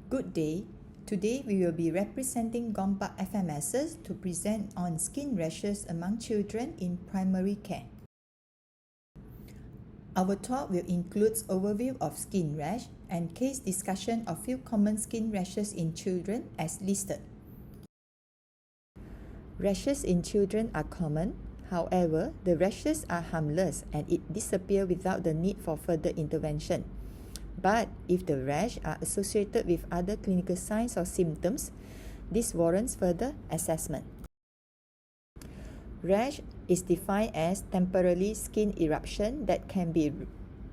Good day. Today we will be representing Gombak FMSs to present on skin rashes among children in primary care. Our talk will include overview of skin rash and case discussion of few common skin rashes in children as listed. Rashes in children are common. However, the rashes are harmless and it disappears without the need for further intervention. But if the rash are associated with other clinical signs or symptoms, this warrants further assessment. Rash is defined as temporary skin eruption that can be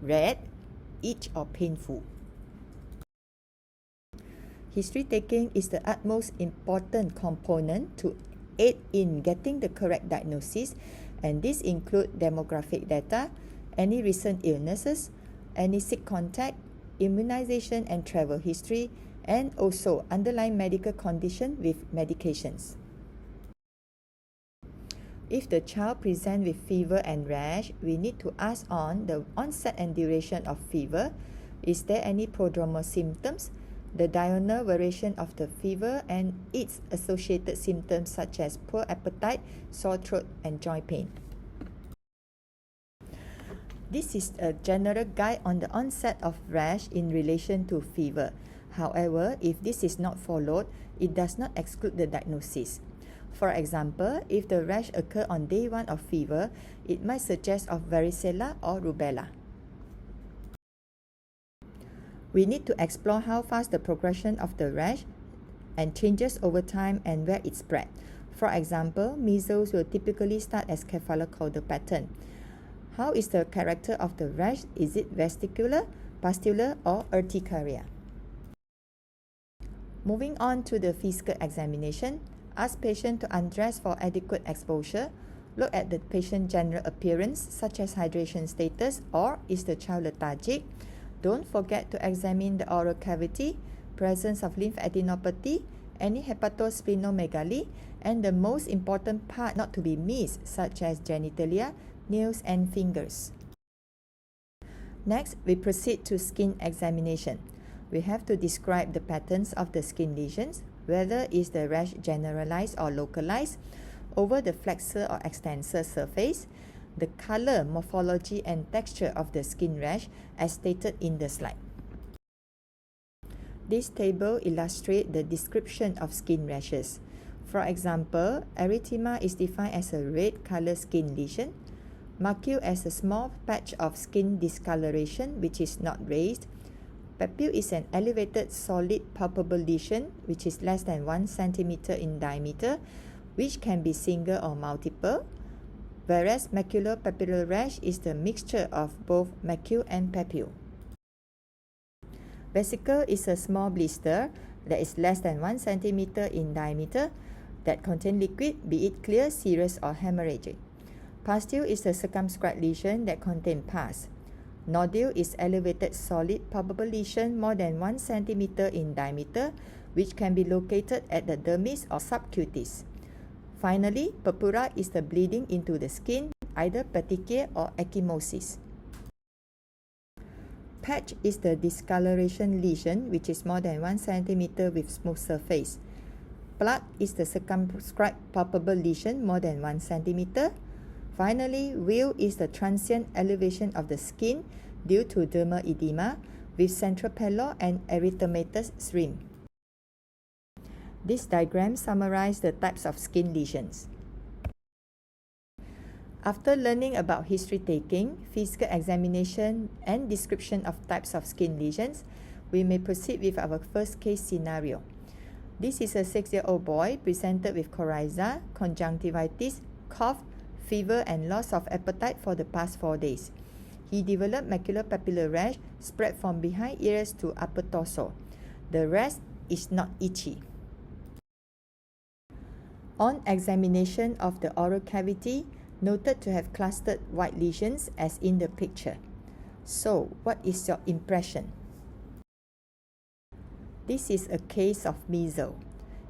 red, itch or painful. History taking is the utmost important component to aid in getting the correct diagnosis, and this includes demographic data, any recent illnesses, any sick contact, immunization and travel history, and also underlying medical condition with medications. If the child presents with fever and rash, we need to ask on the onset and duration of fever, is there any prodromal symptoms, the diurnal variation of the fever and its associated symptoms such as poor appetite, sore throat and joint pain. This is a general guide on the onset of rash in relation to fever. However, if this is not followed, it does not exclude the diagnosis. For example, if the rash occurs on day 1 of fever, it might suggest of varicella or rubella. We need to explore how fast the progression of the rash and changes over time and where it spread. For example, measles will typically start as cephalocaudal pattern. How is the character of the rash? Is it vesicular, pustular, or urticaria? Moving on to the physical examination, ask patient to undress for adequate exposure. Look at the patient's general appearance, such as hydration status or is the child lethargic. Don't forget to examine the oral cavity, presence of lymphadenopathy, any hepatosplenomegaly, and the most important part not to be missed, such as genitalia, nails and fingers. Next, we proceed to skin examination. We have to describe the patterns of the skin lesions, whether is the rash generalized or localized, over the flexor or extensor surface, the color, morphology and texture of the skin rash as stated in the slide. This table illustrates the description of skin rashes. For example, erythema is defined as a red color skin lesion. Macule as a small patch of skin discoloration which is not raised. Papule is an elevated solid palpable lesion which is less than 1 cm in diameter, which can be single or multiple, whereas maculopapular rash is the mixture of both macule and papule. Vesicle is a small blister that is less than 1 cm in diameter that contain liquid, be it clear, serous or hemorrhagic. Pustule is a circumscribed lesion that contains pus. Nodule is elevated solid palpable lesion more than 1 cm in diameter, which can be located at the dermis or subcutis. Finally, purpura is the bleeding into the skin, either petechiae or ecchymosis. Patch is the discoloration lesion which is more than 1 cm with smooth surface. Plug is the circumscribed palpable lesion more than 1 cm. Finally, wheal is the transient elevation of the skin due to dermal edema with central pallor and erythematous shrimp. This diagram summarizes the types of skin lesions. After learning about history taking, physical examination, and description of types of skin lesions, we may proceed with our first case scenario. This is a 6-year-old boy presented with coryza, conjunctivitis, cough, fever and loss of appetite for the past 4 days. He developed maculopapular rash spread from behind ears to upper torso. The rest is not itchy. On examination of the oral cavity, noted to have clustered white lesions as in the picture. So, what is your impression? This is a case of measles.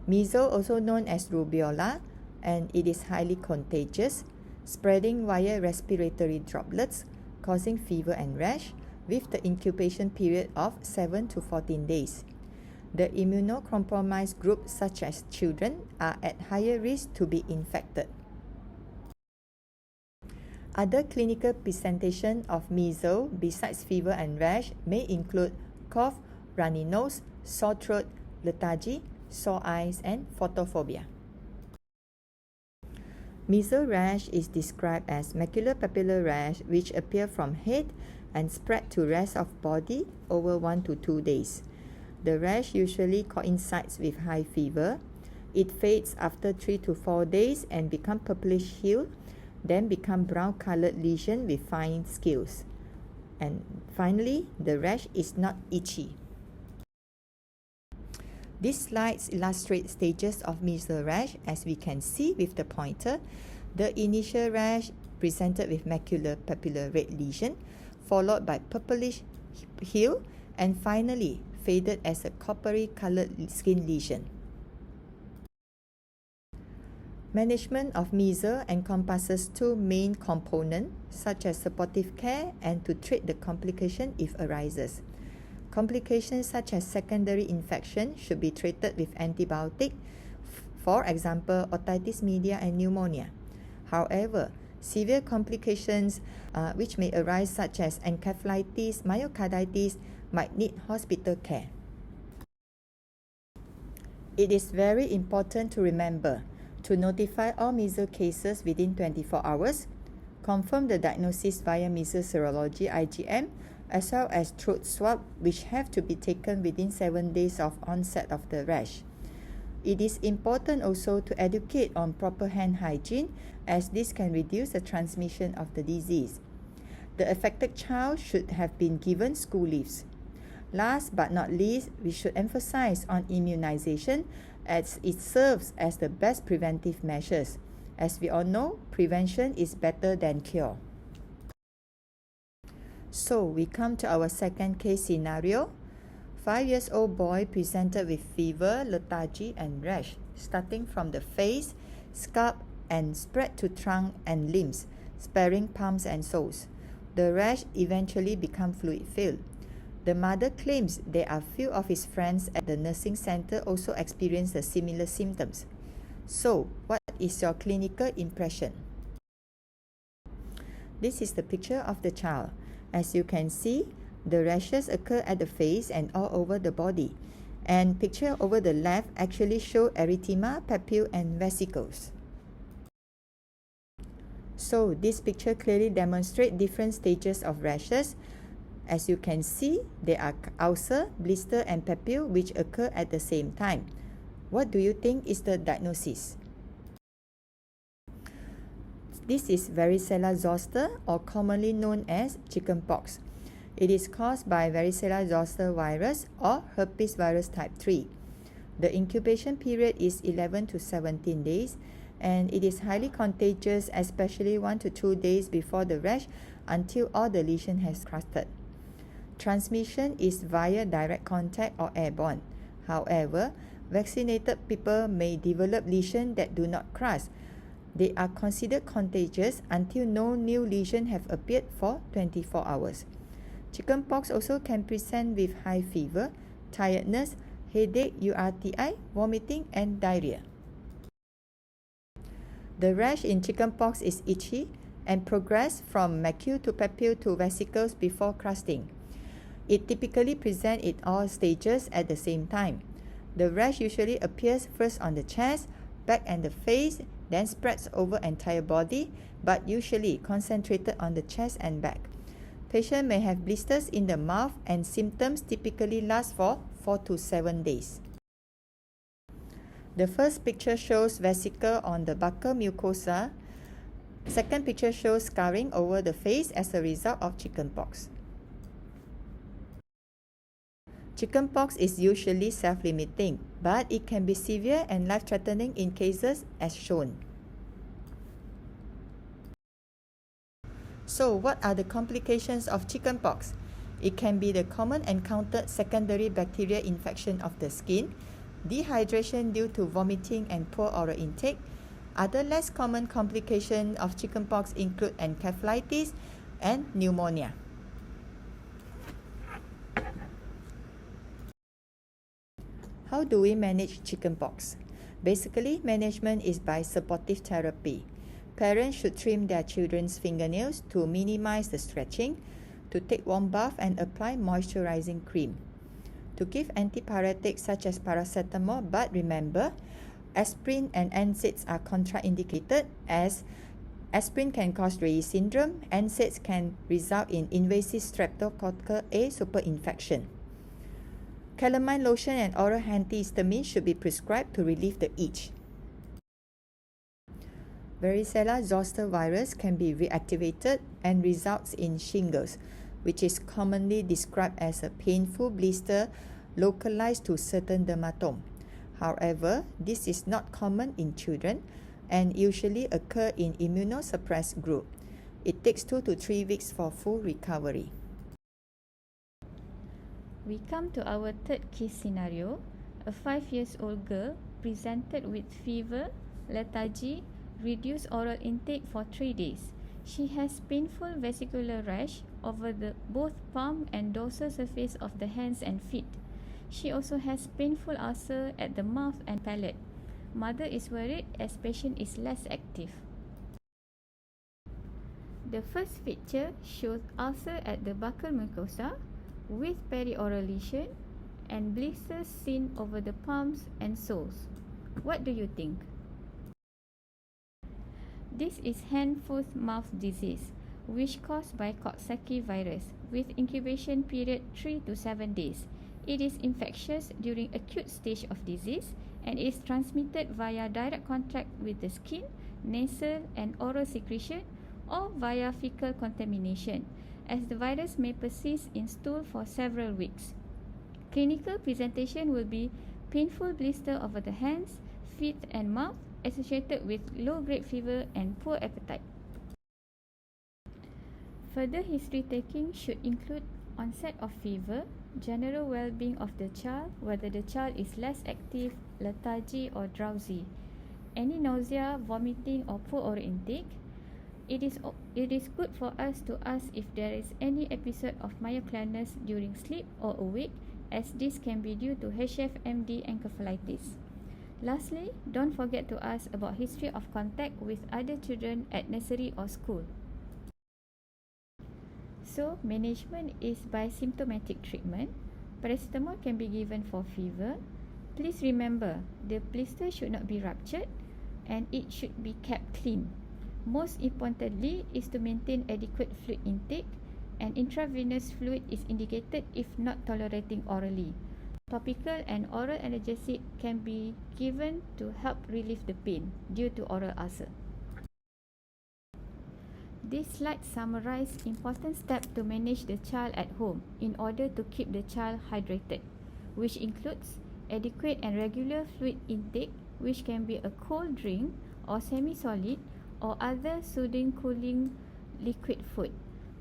Measles, also known as rubeola, and it is highly contagious, spreading via respiratory droplets, causing fever and rash, with the incubation period of 7 to 14 days. The immunocompromised group, such as children, are at higher risk to be infected. Other clinical presentation of measles besides fever and rash may include cough, runny nose, sore throat, lethargy, sore eyes, and photophobia. Measles rash is described as maculopapular rash which appear from head and spread to rest of body over 1 to 2 days. The rash usually coincides with high fever. It fades after 3 to 4 days and become purplish hue, then become brown colored lesion with fine scales. And finally, the rash is not itchy. These slides illustrate stages of measles rash. As we can see with the pointer, the initial rash presented with maculopapular red lesion, followed by purplish hue, and finally faded as a coppery colored skin lesion. Management of measles encompasses two main components, such as supportive care and to treat the complication if arises. Complications such as secondary infection should be treated with antibiotic, for example, otitis media and pneumonia. However, severe complications which may arise such as encephalitis, myocarditis might need hospital care. It is very important to remember to notify all measles cases within 24 hours, confirm the diagnosis via measles serology IgM, as well as throat swab, which have to be taken within 7 days of onset of the rash. It is important also to educate on proper hand hygiene, as this can reduce the transmission of the disease. The affected child should have been given school leaves. Last but not least, we should emphasize on immunization, as it serves as the best preventive measures. As we all know, prevention is better than cure. So we come to our second case scenario. 5-year-old boy presented with fever, lethargy, and rash, starting from the face, scalp, and spread to trunk and limbs, sparing palms and soles. The rash eventually became fluid-filled. The mother claims there are few of his friends at the nursing center also experienced the similar symptoms. So, what is your clinical impression? This is the picture of the child. As you can see, the rashes occur at the face and all over the body. And picture over the left actually show erythema, papule, and vesicles. So, this picture clearly demonstrates different stages of rashes. As you can see, there are ulcer, blister, and papule which occur at the same time. What do you think is the diagnosis? This is varicella zoster, or commonly known as chickenpox. It is caused by varicella zoster virus or herpes virus type 3. The incubation period is 11 to 17 days, and it is highly contagious, especially 1 to 2 days before the rash until all the lesion has crusted. Transmission is via direct contact or airborne. However, vaccinated people may develop lesions that do not crust. They are considered contagious until no new lesions have appeared for 24 hours. Chickenpox also can present with high fever, tiredness, headache, URTI, vomiting, and diarrhea. The rash in chickenpox is itchy and progresses from macule to papule to vesicles before crusting. It typically presents in all stages at the same time. The rash usually appears first on the chest, back, and the face, then spreads over entire body, but usually concentrated on the chest and back. Patient may have blisters in the mouth, and symptoms typically last for 4 to 7 days. The first picture shows vesicle on the buccal mucosa. Second picture shows scarring over the face as a result of chickenpox. Chickenpox is usually self-limiting, but it can be severe and life-threatening in cases as shown. So, what are the complications of chickenpox? It can be the common encountered secondary bacterial infection of the skin, dehydration due to vomiting and poor oral intake. Other less common complications of chickenpox include encephalitis and pneumonia. How do we manage chickenpox? Basically, management is by supportive therapy. Parents should trim their children's fingernails to minimize the stretching, to take warm bath and apply moisturizing cream, to give antipyretics such as paracetamol, but remember, aspirin and NSAIDs are contraindicated as aspirin can cause Reye syndrome, NSAIDs can result in invasive streptococcal A superinfection. Calamine lotion and oral antihistamine should be prescribed to relieve the itch. Varicella zoster virus can be reactivated and results in shingles, which is commonly described as a painful blister localized to certain dermatome. However, this is not common in children and usually occur in immunosuppressed group. It takes 2 to 3 weeks for full recovery. We come to our third case scenario. A 5-year-old girl presented with fever, lethargy, reduced oral intake for 3 days. She has painful vesicular rash over both palm and dorsal surface of the hands and feet. She also has painful ulcer at the mouth and palate. Mother is worried as patient is less active. The first picture shows ulcer at the buccal mucosa with perioral lesion and blisters seen over the palms and soles. What do you think? This is hand-foot-mouth disease, which caused by Kawasaki virus, with incubation period 3 to 7 days. It is infectious during acute stage of disease and is transmitted via direct contact with the skin, nasal and oral secretion, or via fecal contamination, as the virus may persist in stool for several weeks. Clinical presentation will be painful blister over the hands, feet and mouth, associated with low-grade fever and poor appetite. Further history taking should include onset of fever, general well-being of the child, whether the child is less active, lethargy or drowsy, any nausea, vomiting or poor oral intake. It is good for us to ask if there is any episode of myoclonus during sleep or awake, as this can be due to HFMD encephalitis. Lastly, don't forget to ask about history of contact with other children at nursery or school. So, management is by symptomatic treatment. Paracetamol can be given for fever. Please remember, the blister should not be ruptured and it should be kept clean. Most importantly is to maintain adequate fluid intake, and intravenous fluid is indicated if not tolerating orally. Topical and oral analgesic can be given to help relieve the pain due to oral ulcer. This slide summarizes important steps to manage the child at home in order to keep the child hydrated, which includes adequate and regular fluid intake, which can be a cold drink or semi-solid or other soothing cooling liquid food.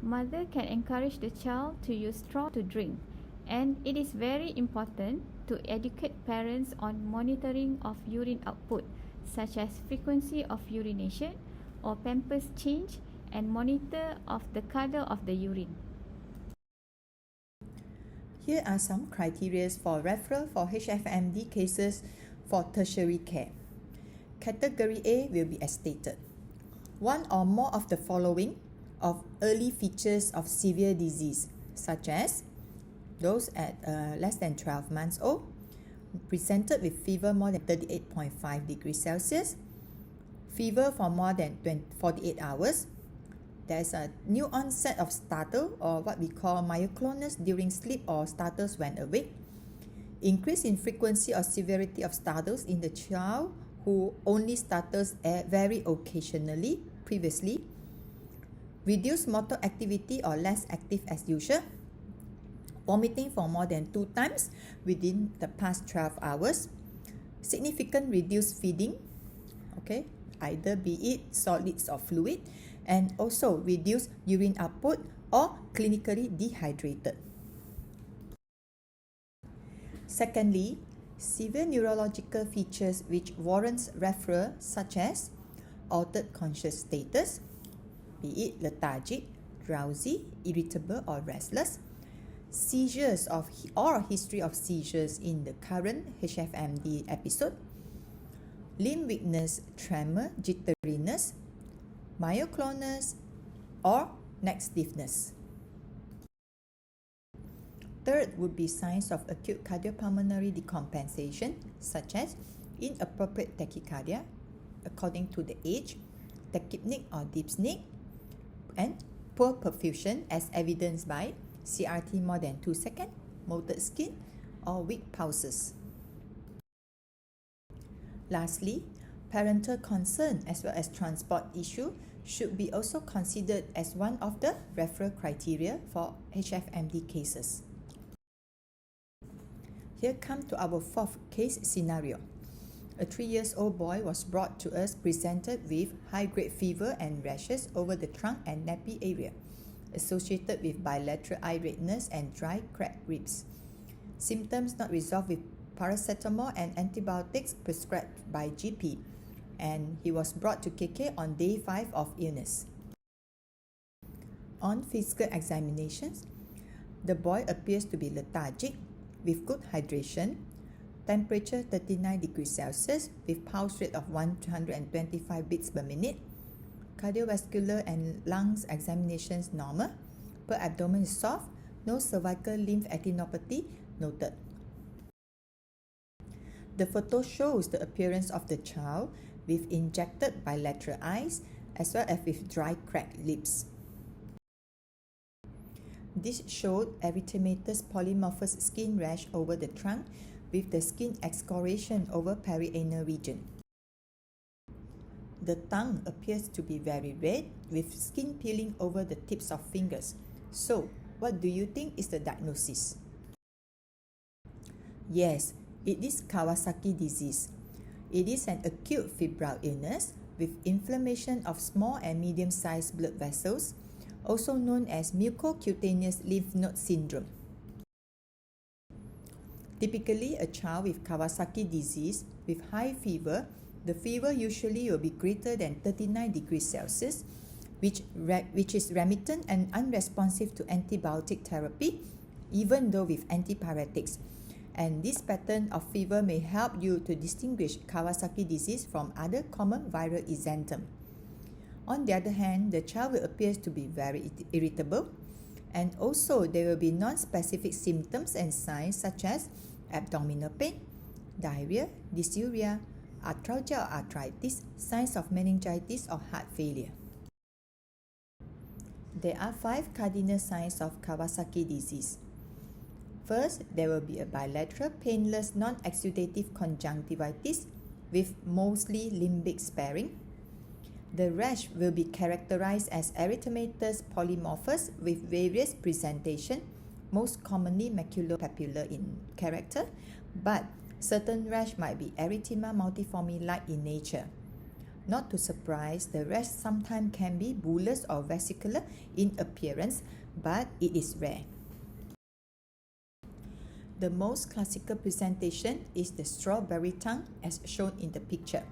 Mother can encourage the child to use straw to drink, and it is very important to educate parents on monitoring of urine output, such as frequency of urination or pampers change, and monitor of the color of the urine. Here are some criteria for referral for HFMD cases for tertiary care. Category A will be as stated. One or more of the following of early features of severe disease, such as those at less than 12 months old, presented with fever more than 38.5 degrees Celsius, fever for more than 48 hours. There's a new onset of startle, or what we call myoclonus during sleep or startles when awake. Increase in frequency or severity of startles in the child who only startles very occasionally previously. Reduced motor activity or less active as usual. Vomiting for more than 2 times within the past 12 hours. Significant reduced feeding, okay, either be it solids or fluid, and also reduced urine output or clinically dehydrated. Secondly, severe neurological features which warrants referral, such as altered conscious status, be it lethargic, drowsy, irritable or restless, seizures or history of seizures in the current HFMD episode, limb weakness, tremor, jitteriness, myoclonus, or neck stiffness. Third would be signs of acute cardiopulmonary decompensation, such as inappropriate tachycardia according to the age, tachypneic or dyspneic, and poor perfusion as evidenced by CRT more than 2 seconds, mottled skin, or weak pulses. Lastly, parental concern as well as transport issue should be also considered as one of the referral criteria for HFMD cases. Here come to our fourth case scenario. A 3-year-old boy was brought to us presented with high-grade fever and rashes over the trunk and nappy area, associated with bilateral eye redness and dry cracked ribs. Symptoms not resolved with paracetamol and antibiotics prescribed by GP, and he was brought to KK on day 5 of illness. On physical examinations, the boy appears to be lethargic with good hydration, temperature 39 degrees Celsius with pulse rate of 125 beats per minute, cardiovascular and lungs examinations normal, per abdomen is soft, no cervical lymph adenopathy noted. The photo shows the appearance of the child with injected bilateral eyes as well as with dry cracked lips. This showed erythematous polymorphous skin rash over the trunk with the skin excoriation over perianal region. The tongue appears to be very red with skin peeling over the tips of fingers. So, what do you think is the diagnosis? Yes, it is Kawasaki disease. It is an acute febrile illness with inflammation of small and medium-sized blood vessels, also known as mucocutaneous lymph node syndrome. Typically, a child with Kawasaki disease with high fever, the fever usually will be greater than 39 degrees Celsius, which is remittent and unresponsive to antibiotic therapy, even though with antipyretics. And this pattern of fever may help you to distinguish Kawasaki disease from other common viral exanthem. On the other hand, the child will appear to be very irritable, and also there will be non-specific symptoms and signs such as abdominal pain, diarrhea, dysuria, arthralgia or arthritis, signs of meningitis or heart failure. There are 5 cardinal signs of Kawasaki disease. First, there will be a bilateral painless non-exudative conjunctivitis with mostly limbic sparing. The rash will be characterized as erythematous polymorphous with various presentation, most commonly maculopapular in character, but certain rash might be erythema multiforme-like in nature. Not to surprise, the rash sometimes can be bullous or vesicular in appearance, but it is rare. The most classical presentation is the strawberry tongue as shown in the picture.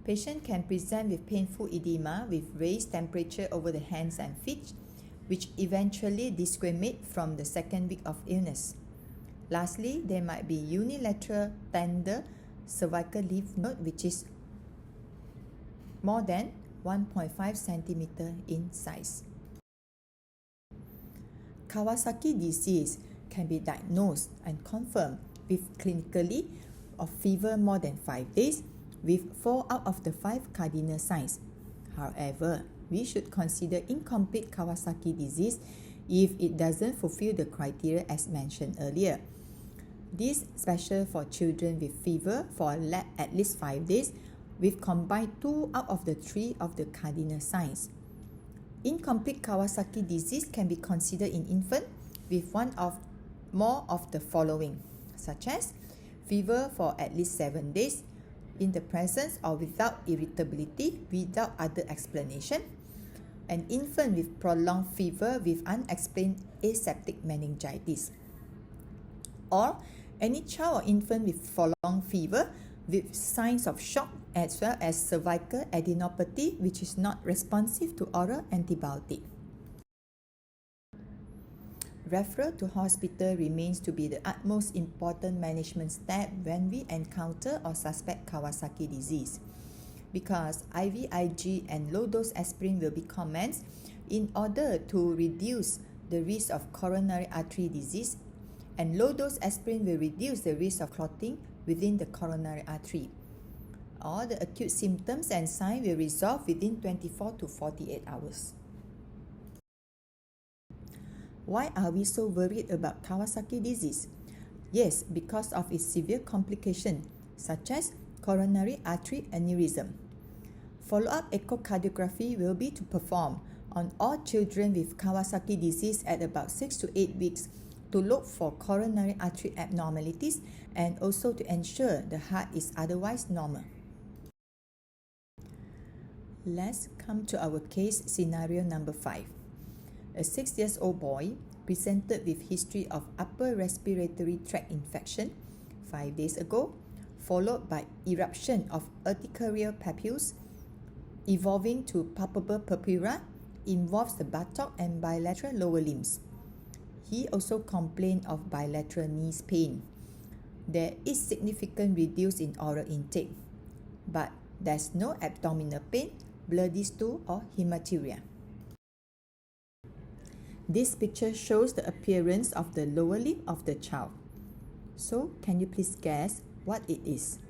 Patient can present with painful edema with raised temperature over the hands and feet, which eventually discriminate from the second week of illness. Lastly, there might be unilateral tender cervical lymph node which is more than 1.5 cm in size. Kawasaki disease can be diagnosed and confirmed with clinically of fever more than 5 days with 4 out of the 5 cardinal signs. However, we should consider incomplete Kawasaki disease if it doesn't fulfill the criteria as mentioned earlier. This is special for children with fever for at least 5 days with combined 2 out of the 3 of the cardinal signs. Incomplete Kawasaki disease can be considered in infant with one of more of the following, such as fever for at least 7 days in the presence or without irritability without other explanation, an infant with prolonged fever with unexplained aseptic meningitis, or any child or infant with prolonged fever with signs of shock as well as cervical adenopathy which is not responsive to oral antibiotic. referral to hospital remains to be the utmost important management step when we encounter or suspect Kawasaki disease, because IVIG and low-dose aspirin will be commenced in order to reduce the risk of coronary artery disease, and low-dose aspirin will reduce the risk of clotting within the coronary artery. All the acute symptoms and signs will resolve within 24 to 48 hours. Why are we so worried about Kawasaki disease? Yes, because of its severe complications such as coronary artery aneurysm. Follow-up echocardiography will be to perform on all children with Kawasaki disease at about 6 to 8 weeks to look for coronary artery abnormalities and also to ensure the heart is otherwise normal. Let's come to our case scenario number 5. A 6-year-old boy presented with history of upper respiratory tract infection 5 days ago, followed by eruption of urticaria papules evolving to palpable purpura, involves the buttock and bilateral lower limbs. He also complained of bilateral knees pain. There is significant reduce in oral intake, but there's no abdominal pain, bloody stool or hematuria. This picture shows the appearance of the lower limb of the child. So, can you please guess what it is?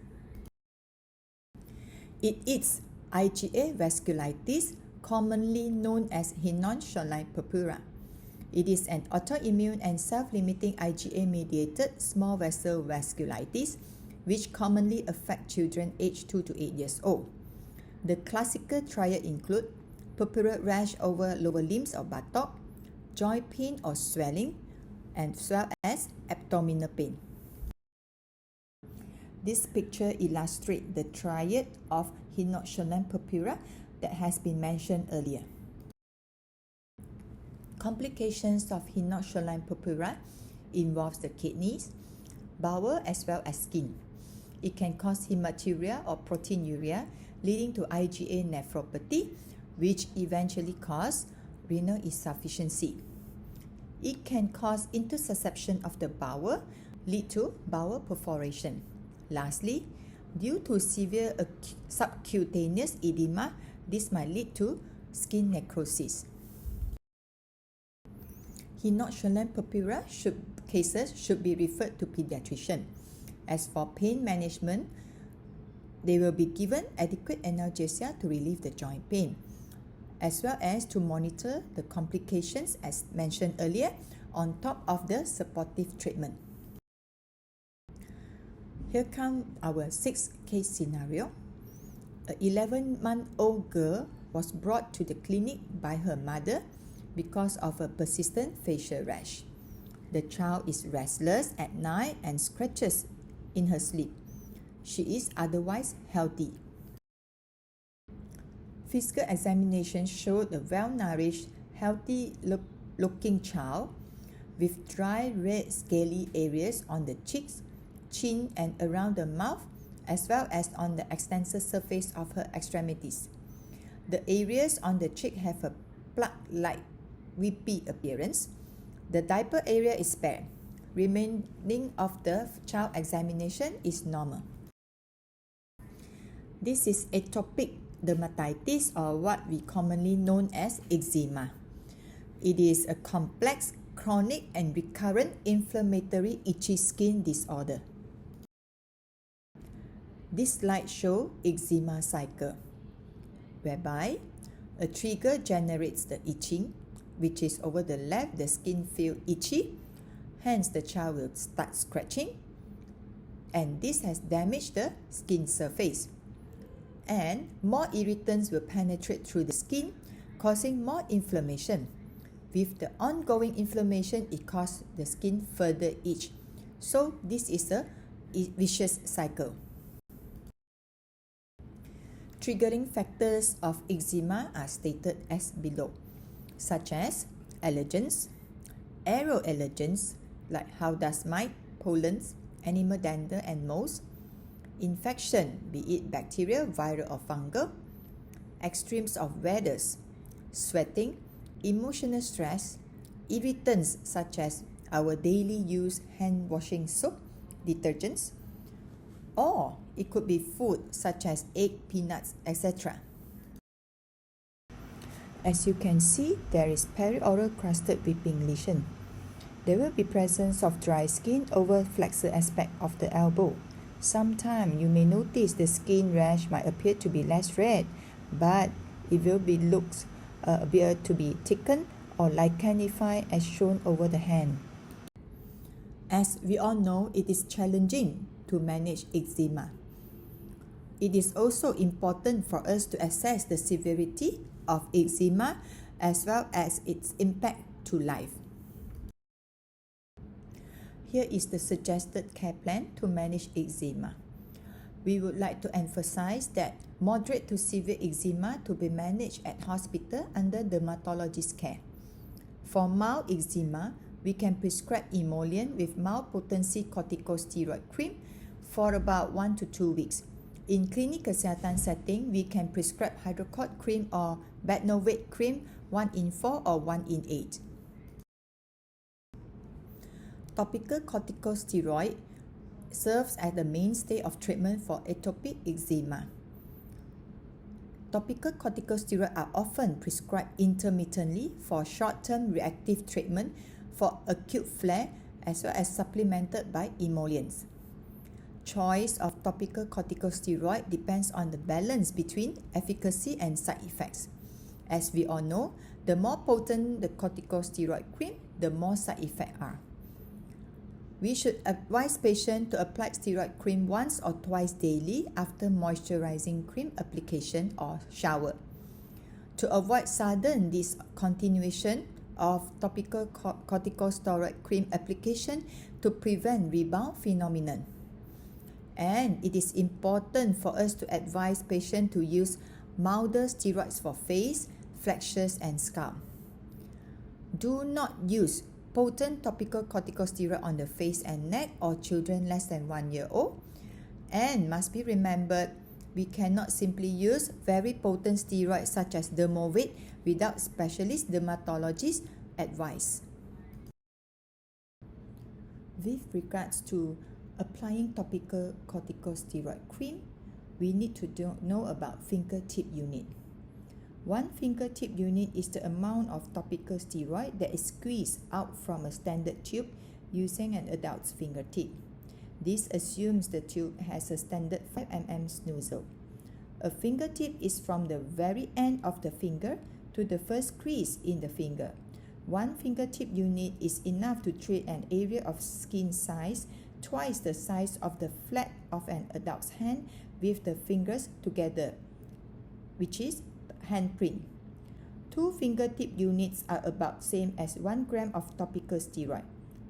It is IgA vasculitis, commonly known as Hinoch-Schönlein purpura. It is an autoimmune and self-limiting IgA-mediated small vessel vasculitis, which commonly affect children aged 2 to 8 years old. The classical triad include purpura rash over lower limbs or buttock, joint pain or swelling, as well as abdominal pain. This picture illustrates the triad of Hinoch-Schönlein purpura that has been mentioned earlier. Complications of Hinoch-Schönlein purpura involves the kidneys, bowel as well as skin. It can cause hematuria or proteinuria, leading to IgA nephropathy, which eventually cause renal insufficiency. It can cause intussusception of the bowel, lead to bowel perforation. Lastly, due to severe subcutaneous edema, this might lead to skin necrosis. Hinoch-Schönlein purpura cases should be referred to pediatrician. As for pain management, they will be given adequate analgesia to relieve the joint pain, as well as to monitor the complications as mentioned earlier on top of the supportive treatment. Here comes our 6th case scenario. An 11-month-old girl was brought to the clinic by her mother because of a persistent facial rash. The child is restless at night and scratches in her sleep. She is otherwise healthy. Physical examination showed a well-nourished, healthy-looking child with dry red scaly areas on the cheeks, chin and around the mouth, as well as on the extensor surface of her extremities. The areas on the cheek have a plug-like wimpy appearance. The diaper area is bare. Remaining of the child examination is normal. This is atopic dermatitis, or what we commonly known as eczema. It is a complex, chronic and recurrent inflammatory itchy skin disorder. This slide shows eczema cycle, whereby a trigger generates the itching, which is over the left, the skin feels itchy, hence the child will start scratching, and this has damaged the skin surface. And more irritants will penetrate through the skin, causing more inflammation. With the ongoing inflammation, it causes the skin further itch. So this is a vicious cycle. Triggering factors of eczema are stated as below, such as allergens, aeroallergens like house dust mite, pollens, animal dander and moles, infection, be it bacterial, viral or fungal, extremes of weathers, sweating, emotional stress, irritants such as our daily use hand washing soap, detergents, or it could be food such as egg, peanuts, etc. As you can see, there is perioral crusted weeping lesion. There will be presence of dry skin over flexor aspect of the elbow. Sometimes you may notice the skin rash might appear to be less red, but it will be appear to be thickened or lichenified as shown over the hand. As we all know, it is challenging to manage eczema. It is also important for us to assess the severity of eczema as well as its impact to life. Here is the suggested care plan to manage eczema. We would like to emphasize that moderate to severe eczema to be managed at hospital under dermatologist care. For mild eczema, we can prescribe emollient with mild potency corticosteroid cream for about 1 to 2 weeks. In clinic kesihatan setting, we can prescribe hydrocort cream or Betnovate cream 1 in 4 or 1 in 8. Topical corticosteroid serves as the mainstay of treatment for atopic eczema. Topical corticosteroids are often prescribed intermittently for short-term reactive treatment for acute flare as well as supplemented by emollients. Choice of topical corticosteroid depends on the balance between efficacy and side effects. As we all know, the more potent the corticosteroid cream, the more side effects are. We should advise patients to apply steroid cream once or twice daily after moisturizing cream application or shower. To avoid sudden discontinuation of topical corticosteroid cream application to prevent rebound phenomenon. And it is important for us to advise patients to use milder steroids for face, flexures, and scalp. Do not use potent topical corticosteroid on the face and neck or children less than 1 year old. And must be remembered, we cannot simply use very potent steroids such as Dermovate without specialist dermatologist advice. With regards to applying topical corticosteroid cream, we need to know about fingertip unit. One fingertip unit is the amount of topical steroid that is squeezed out from a standard tube using an adult's fingertip. This assumes the tube has a standard 5 mm nozzle. A fingertip is from the very end of the finger to the first crease in the finger. One fingertip unit is enough to treat an area of skin size twice the size of the flat of an adult's hand with the fingers together, which is handprint. 2 fingertip units are about same as 1 gram of topical steroid.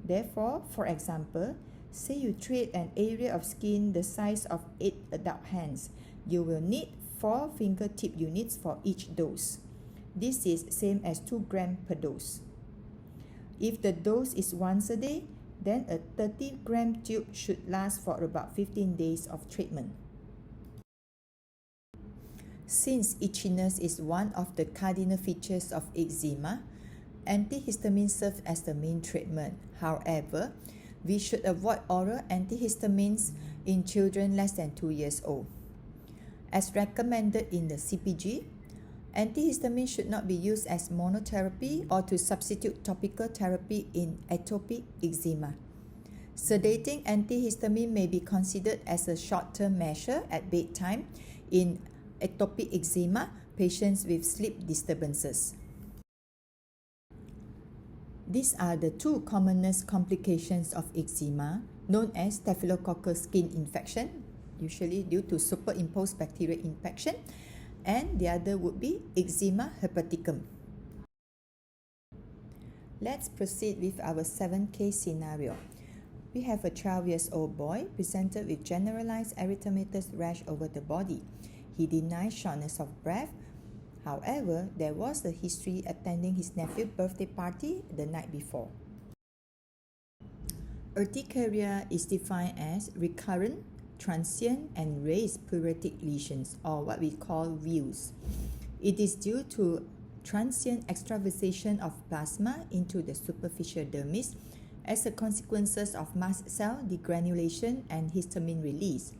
Therefore, for example, say you treat an area of skin the size of 8 adult hands, you will need 4 fingertip units for each dose. This is same as 2 grams per dose. If the dose is once a day, then a 30-gram tube should last for about 15 days of treatment. Since itchiness is one of the cardinal features of eczema, antihistamines serve as the main treatment. However, we should avoid oral antihistamines in children less than 2 years old. As recommended in the CPG, antihistamine should not be used as monotherapy or to substitute topical therapy in atopic eczema. Sedating antihistamine may be considered as a short-term measure at bedtime in atopic eczema patients with sleep disturbances. These are the 2 commonest complications of eczema, known as Staphylococcus skin infection, usually due to superimposed bacterial infection, and the other would be eczema hepaticum. Let's proceed with our 7-case scenario. We have a 12-year-old boy presented with generalized erythematous rash over the body. He denies shortness of breath. However, there was a history attending his nephew's birthday party the night before. Urticaria is defined as recurrent, transient, and raised pruritic lesions, or what we call views. It is due to transient extravasation of plasma into the superficial dermis as a consequence of mast cell degranulation and histamine release.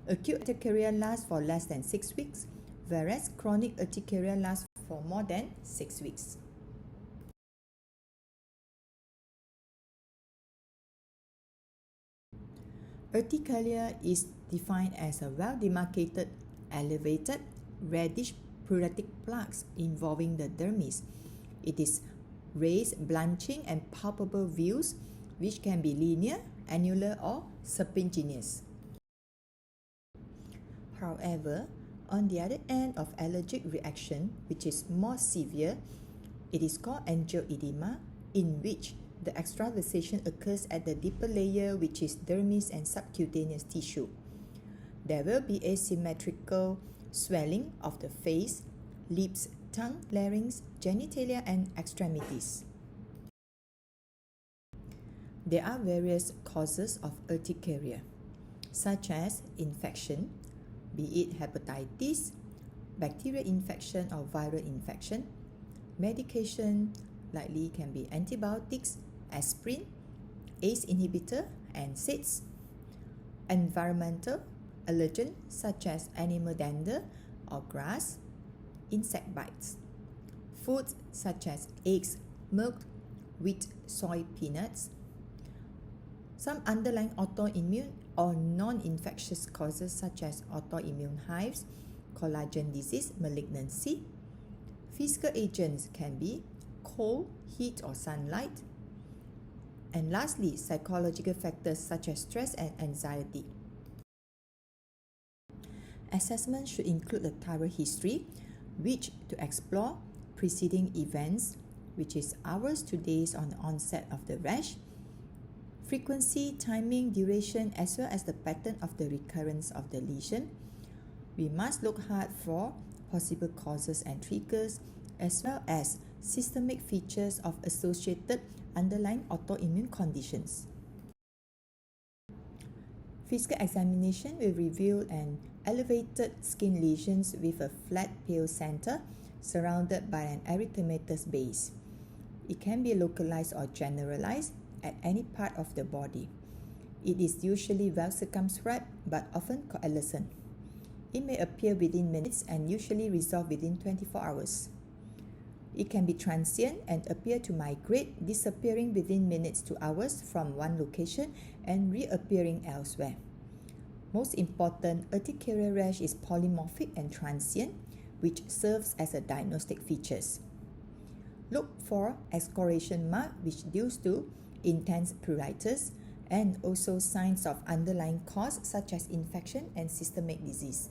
Acute urticaria lasts for less than 6 weeks, whereas chronic urticaria lasts for more than 6 weeks. Urticaria is defined as a well-demarcated, elevated, reddish pruritic plaques involving the dermis. It is raised, blanching, and palpable views which can be linear, annular, or serpiginous. However, on the other end of allergic reaction, which is more severe, it is called angioedema, in which the extravasation occurs at the deeper layer, which is dermis and subcutaneous tissue. There will be asymmetrical swelling of the face, lips, tongue, larynx, genitalia, and extremities. There are various causes of urticaria, such as infection, be it hepatitis, bacterial infection or viral infection. Medication likely can be antibiotics, aspirin, ACE inhibitor, and NSAIDs. Environmental allergen such as animal dander or grass, insect bites. Foods such as eggs, milk, wheat, soy, peanuts. Some underlying autoimmune or non-infectious causes such as autoimmune hives, collagen disease, malignancy. Physical agents can be cold, heat, or sunlight. And lastly, psychological factors such as stress and anxiety. Assessment should include a thorough history, which to explore preceding events, which is hours to days on the onset of the rash, frequency, timing, duration, as well as the pattern of the recurrence of the lesion. We must look hard for possible causes and triggers, as well as systemic features of associated underlying autoimmune conditions. Physical examination will reveal an elevated skin lesions with a flat pale center surrounded by an erythematous base. It can be localized or generalized at any part of the body. It is usually well circumscribed but often coalescent. It may appear within minutes and usually resolve within 24 hours. It can be transient and appear to migrate, disappearing within minutes to hours from one location and reappearing elsewhere. Most important, urticaria rash is polymorphic and transient, which serves as a diagnostic features. Look for excoriation mark, which due to intense pruritus, and also signs of underlying cause such as infection and systemic disease.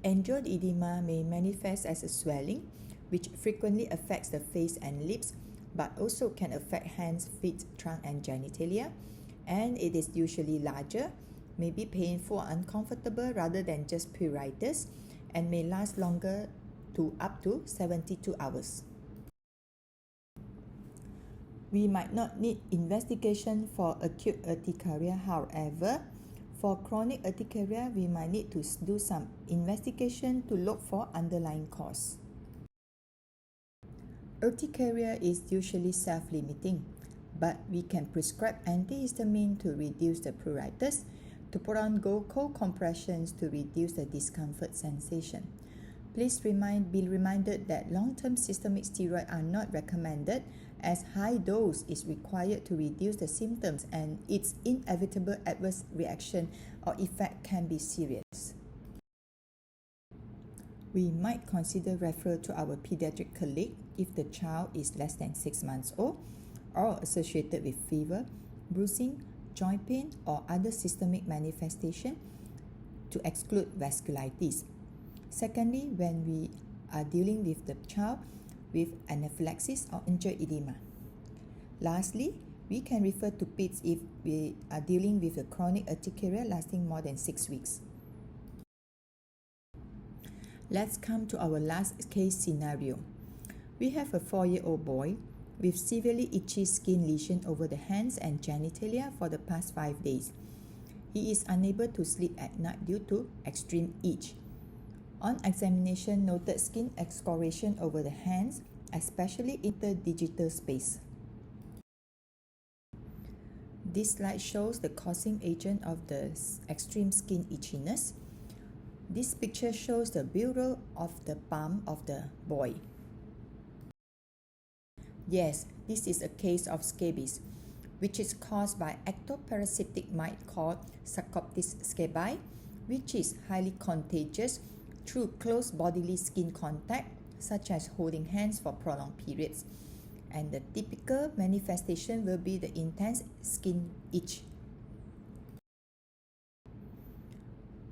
Angioedema may manifest as a swelling, which frequently affects the face and lips, but also can affect hands, feet, trunk, and genitalia, and it is usually larger, may be painful or uncomfortable rather than just pruritus, and may last longer to up to 72 hours. We might not need investigation for acute urticaria. However, for chronic urticaria, we might need to do some investigation to look for underlying cause. Urticaria is usually self-limiting, but we can prescribe antihistamine to reduce the pruritus, to put on cold compressions to reduce the discomfort sensation. Please be reminded that long-term systemic steroids are not recommended, as high dose is required to reduce the symptoms and its inevitable adverse reaction or effect can be serious. We might consider referral to our pediatric colleague if the child is less than 6 months old or associated with fever, bruising, joint pain, or other systemic manifestation to exclude vasculitis. Secondly, when we are dealing with the child with anaphylaxis or angioedema. Lastly, we can refer to PIDS if we are dealing with a chronic urticaria lasting more than 6 weeks. Let's come to our last case scenario. We have a 4-year-old boy with severely itchy skin lesion over the hands and genitalia for the past 5 days. He is unable to sleep at night due to extreme itch. On examination, noted skin excoriation over the hands, especially interdigital space. This slide shows the causing agent of the extreme skin itchiness. This picture shows the bureau of the palm of the boy. Yes, this is a case of scabies, which is caused by ectoparasitic mite called Scabies scabi, which is highly contagious through close bodily skin contact, such as holding hands for prolonged periods. And the typical manifestation will be the intense skin itch.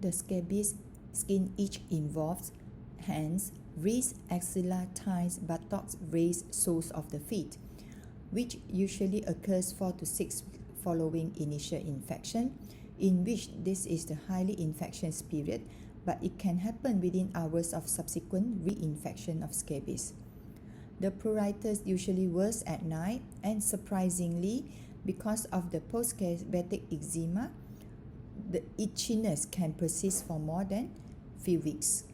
The scabies skin itch involves hands, wrists, axilla, thighs, buttocks, raised soles of the feet, which usually occurs 4 to 6 following initial infection, in which this is the highly infectious period, but it can happen within hours of subsequent reinfection of scabies. The pruritus usually worse at night, and surprisingly, because of the post-scabitic eczema, the itchiness can persist for more than few weeks.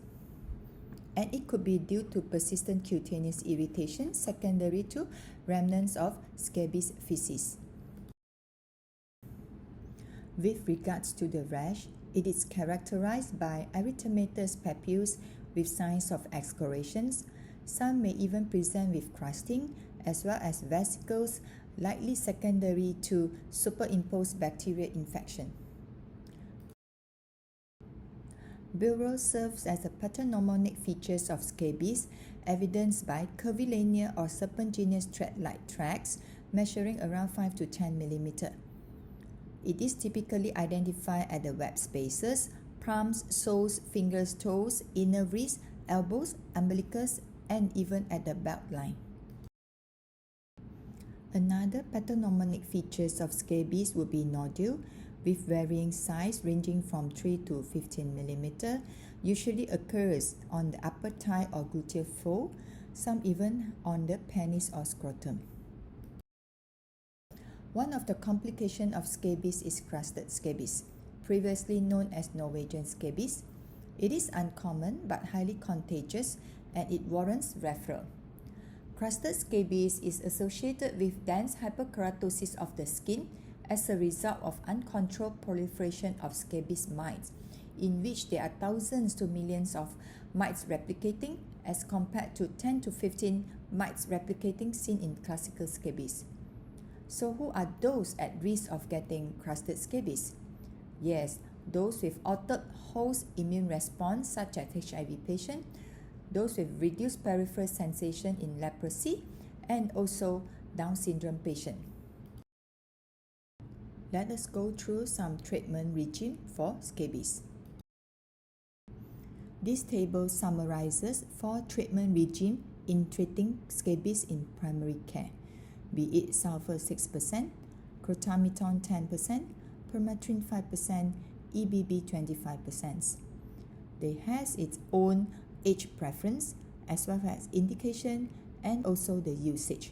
And it could be due to persistent cutaneous irritation secondary to remnants of scabies feces. With regards to the rash, it is characterized by erythematous papules with signs of excoriations. Some may even present with crusting, as well as vesicles, likely secondary to superimposed bacterial infection. Bureau serves as a pathognomonic features of scabies, evidenced by curvilinear or serpentinous thread-like tracts measuring around 5 to 10 mm. It is typically identified at the web spaces, palms, soles, fingers, toes, inner wrists, elbows, umbilicus, and even at the belt line. Another pathognomonic features of scabies would be nodule, with varying size ranging from 3 to 15 mm, usually occurs on the upper thigh or gluteal fold, some even on the penis or scrotum. One of the complications of scabies is crusted scabies, previously known as Norwegian scabies. It is uncommon but highly contagious, and it warrants referral. Crusted scabies is associated with dense hyperkeratosis of the skin as a result of uncontrolled proliferation of scabies mites, in which there are thousands to millions of mites replicating, as compared to 10 to 15 mites replicating seen in classical scabies. So who are those at risk of getting crusted scabies? Yes, those with altered host immune response, such as HIV patient, those with reduced peripheral sensation in leprosy, and also Down syndrome patient. Let us go through some treatment regime for scabies. This table summarizes 4 treatment regime in treating scabies in primary care, be it sulfur 6%, clotametron 10%, permethrin 5%, EBB 25%. They has its own age preference as well as indication and also the usage.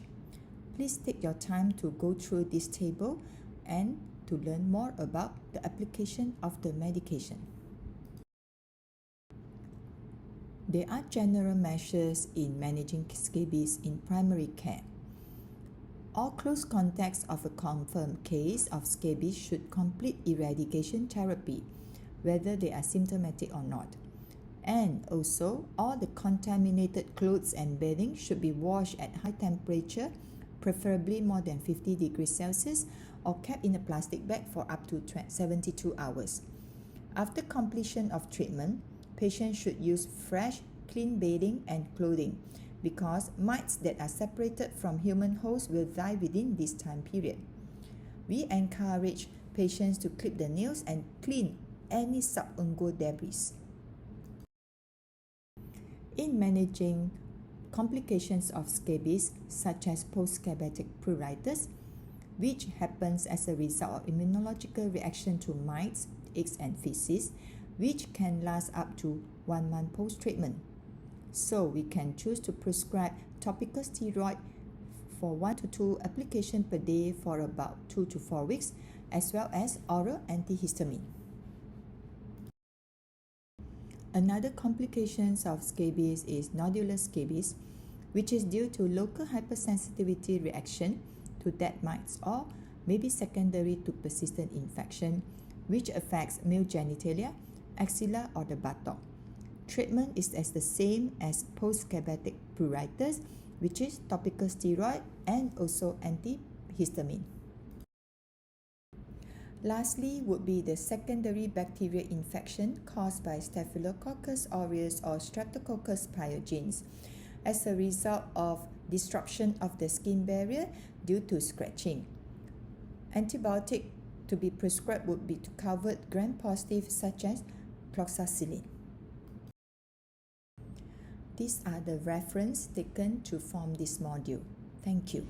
Please take your time to go through this table and to learn more about the application of the medication. There are general measures in managing scabies in primary care. All close contacts of a confirmed case of scabies should complete eradication therapy, whether they are symptomatic or not. And also, all the contaminated clothes and bedding should be washed at high temperature, preferably more than 50 degrees Celsius, or kept in a plastic bag for up to 72 hours. After completion of treatment, patients should use fresh, clean bedding and clothing, because mites that are separated from human hosts will die within this time period. We encourage patients to clip the nails and clean any subungual debris. In managing complications of scabies, such as post-scabitic pruritus, which happens as a result of immunological reaction to mites, eggs and feces, which can last up to 1 month post-treatment. So we can choose to prescribe topical steroid for 1 to 2 applications per day for about 2 to 4 weeks, as well as oral antihistamine. Another complications of scabies is nodular scabies, which is due to local hypersensitivity reaction to dead mites or maybe secondary to persistent infection, which affects male genitalia, axilla or the buttock. Treatment is as the same as post-scabitic pruritus, which is topical steroid and also antihistamine. Lastly would be the secondary bacterial infection caused by Staphylococcus aureus or Streptococcus pyogenes as a result of disruption of the skin barrier due to scratching. Antibiotic to be prescribed would be to covered gram-positive such as cloxacillin. These are the references taken to form this module. Thank you.